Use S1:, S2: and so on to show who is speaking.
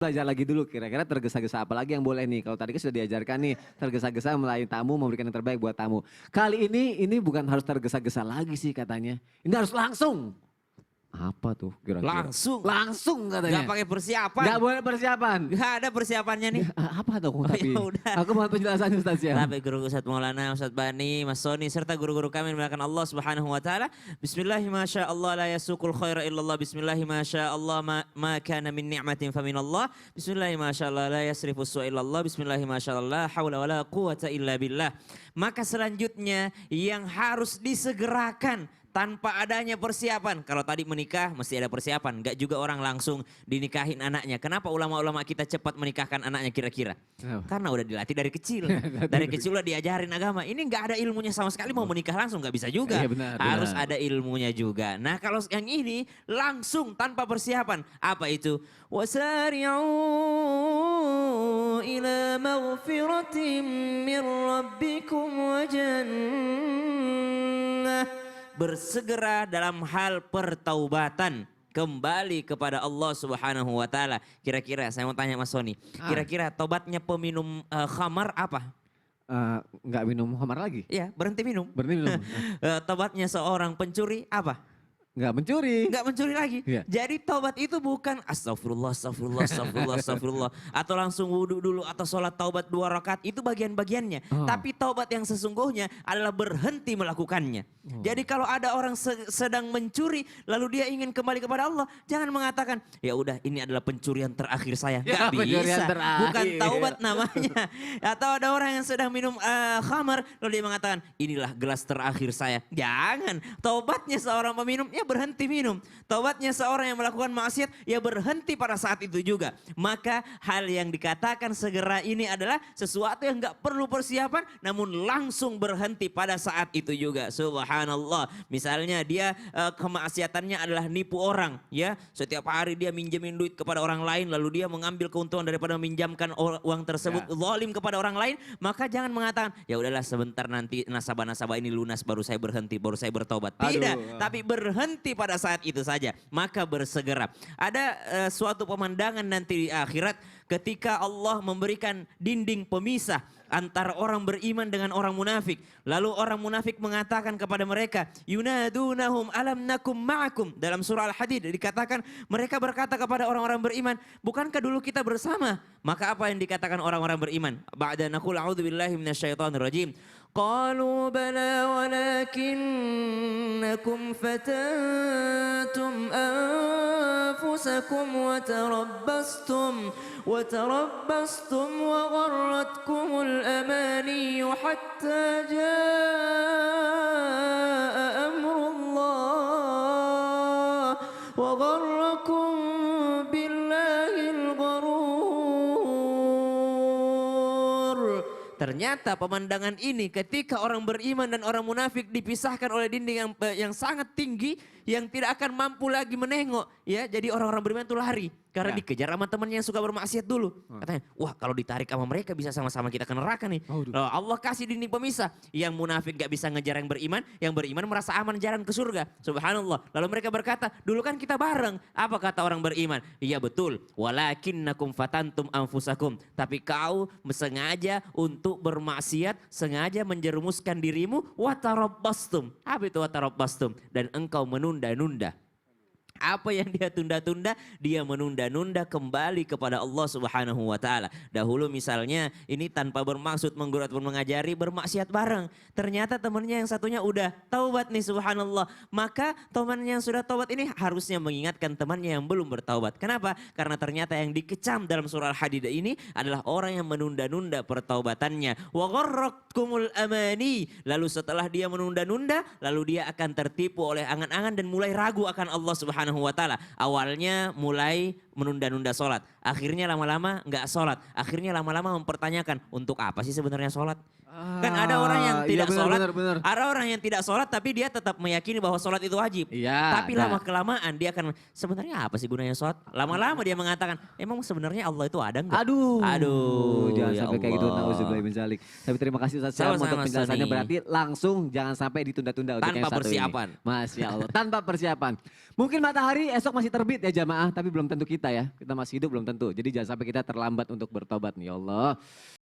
S1: Belajar lagi dulu kira-kira tergesa-gesa apa lagi yang boleh nih. Kalau tadi kan sudah diajarkan nih tergesa-gesa melayani tamu, memberikan yang terbaik buat tamu. Kali ini bukan harus tergesa-gesa lagi sih katanya. Ini harus langsung. Apa tuh kira-kira?
S2: Langsung.
S1: Langsung
S2: Gak
S1: katanya.
S2: pakai persiapan.
S1: Gak boleh persiapan.
S2: Gak ada persiapannya nih.
S1: Apa tuh
S2: Oh,
S1: tapi?
S2: ya udah.
S1: Aku mohon penjelasan Ustaz ya.
S2: Tapi guru Ustadz Maulana, Ustadz Bani, Mas Soni, serta guru-guru kami yang dimuliakan Allah Subhanahu wa taala. Bismillahi ma sya Allah la yasukul khaira illallah. Bismillahi ma sya Allah ma kana min ni'matin fa minallah. Bismillahi ma sya Allah la yasrifu su'a illallah. Bismillahi ma sya Allah la haula wala quwata illa billah. Maka selanjutnya yang harus disegerakan tanpa adanya persiapan. Kalau tadi menikah mesti ada persiapan. Enggak juga orang langsung dinikahin anaknya. Kenapa ulama-ulama kita cepat menikahkan anaknya kira-kira? Karena udah dilatih dari kecil. Dari kecil udah diajarin agama. Ini enggak ada ilmunya sama sekali mau menikah langsung. Enggak bisa juga.
S1: Iya, benar,
S2: Harus
S1: benar.
S2: ada ilmunya juga. Nah kalau yang ini langsung tanpa persiapan. Apa itu? Wasari'u ila maghfiratin min rabbikum wa jannah. Bersegera dalam hal pertaubatan kembali kepada Allah Subhanahu wa taala. Kira-kira saya mau tanya Mas Soni, kira-kira tobatnya peminum khamar apa?
S1: Nggak minum khamar lagi?
S2: Iya, berhenti minum.
S1: Berhenti minum.
S2: Tobatnya seorang pencuri apa?
S1: Nggak mencuri.
S2: Nggak mencuri lagi.
S1: Iya.
S2: Jadi tobat itu bukan astagfirullah, astagfirullah, astagfirullah, astagfirullah. Atau langsung wudhu dulu atau sholat taubat 2 rakaat. Itu bagian-bagiannya. Tapi taubat yang sesungguhnya adalah berhenti melakukannya. Jadi kalau ada orang sedang mencuri lalu dia ingin kembali kepada Allah. Jangan mengatakan ya udah ini adalah pencurian terakhir saya.
S1: Ya,
S2: Nggak
S1: pencurian
S2: bisa.
S1: terakhir.
S2: Bukan taubat namanya. Atau ada orang yang sedang minum khamar lalu dia mengatakan inilah gelas terakhir saya. Jangan. Taubatnya seorang peminum ya berhenti minum. Taubatnya seorang yang melakukan maksiat ya berhenti pada saat itu juga. Maka hal yang dikatakan segera ini adalah sesuatu yang nggak perlu persiapan namun langsung berhenti pada saat itu juga. Subhanallah. Misalnya dia kemaksiatannya adalah nipu orang ya. Setiap hari dia minjemin duit kepada orang lain lalu dia mengambil keuntungan daripada meminjamkan uang tersebut zalim kepada orang lain, maka jangan mengatakan ya udahlah sebentar nanti nasabah-nasabah ini lunas baru saya berhenti, baru saya bertobat. Tidak, tapi berhenti pada saat itu saja. Maka bersegera. Ada suatu pemandangan nanti di akhirat ketika Allah memberikan dinding pemisah antara orang beriman dengan orang munafik. Lalu orang munafik mengatakan kepada mereka, yunadunahum alam nakum ma'akum. Dalam surah Al-Hadid dikatakan mereka berkata kepada orang-orang beriman, bukankah dulu kita bersama? Maka apa yang dikatakan orang-orang beriman? Ba'da naqul a'udzubillahi minasyaitonir rajim. Qalu bala walakinnakum fatantum anfusakum wa tarabbastum wa gharratkumul amani hatta jaa amrullah wa gharrakum billahil gharur. Ternyata pemandangan ini ketika orang beriman dan orang munafik dipisahkan oleh dinding yang sangat tinggi yang tidak akan mampu lagi menengok ya. Jadi orang-orang beriman itu lari karena dikejar sama temannya yang suka bermaksiat dulu. Katanya, wah kalau ditarik sama mereka bisa sama-sama kita ke neraka nih. Lalu Allah kasih dinding pemisah. Yang munafik gak bisa ngejar yang beriman merasa aman jalan ke surga. Subhanallah. Lalu mereka berkata, dulu kan kita bareng. Apa kata orang beriman? Iya betul. Walakinnakum fatantum anfusakum. Tapi kau sengaja untuk bermaksiat, sengaja menjerumuskan dirimu. Watarabbastum. Apa itu watarabbastum? Dan engkau menunda-nunda. Apa yang dia tunda-tunda, dia menunda-nunda kembali kepada Allah Subhanahu wa taala. Dahulu misalnya ini tanpa bermaksud menggugat pun mengajari bermaksiat bareng. Ternyata temannya yang satunya udah taubat nih subhanallah. Maka temannya yang sudah taubat ini harusnya mengingatkan temannya yang belum bertaubat. Kenapa? Karena ternyata yang dikecam dalam surah Al-Hadid ini adalah orang yang menunda-nunda pertaubatannya. Wa gharratkumul amani. Lalu setelah dia menunda-nunda, lalu dia akan tertipu oleh angan-angan dan mulai ragu akan Allah Subhanahu wa taala. Awalnya mulai menunda-nunda sholat. Akhirnya lama-lama nggak sholat. Akhirnya lama-lama mempertanyakan untuk apa sih sebenarnya sholat? Kan ada orang yang tidak sholat, ada orang yang tidak sholat tapi dia tetap meyakini bahwa sholat itu wajib. Tapi lama kelamaan dia akan sebenarnya apa sih gunanya sholat? Lama-lama dia mengatakan emang sebenarnya Allah itu ada enggak? Aduh,
S1: jangan
S2: ya
S1: sampai kayak gitu.
S2: Allah.
S1: Nauzubillah min dzalik. Tapi terima kasih Ustaz Syam untuk penjelasannya. Berarti langsung jangan sampai ditunda-tunda untuk yang
S2: Tanpa persiapan.
S1: Masya Allah, tanpa persiapan. Mungkin matahari esok masih terbit ya jamaah, tapi belum tentu kita kita ya. Kita masih hidup belum tentu. Jadi jangan sampai kita terlambat untuk bertobat nih ya Allah.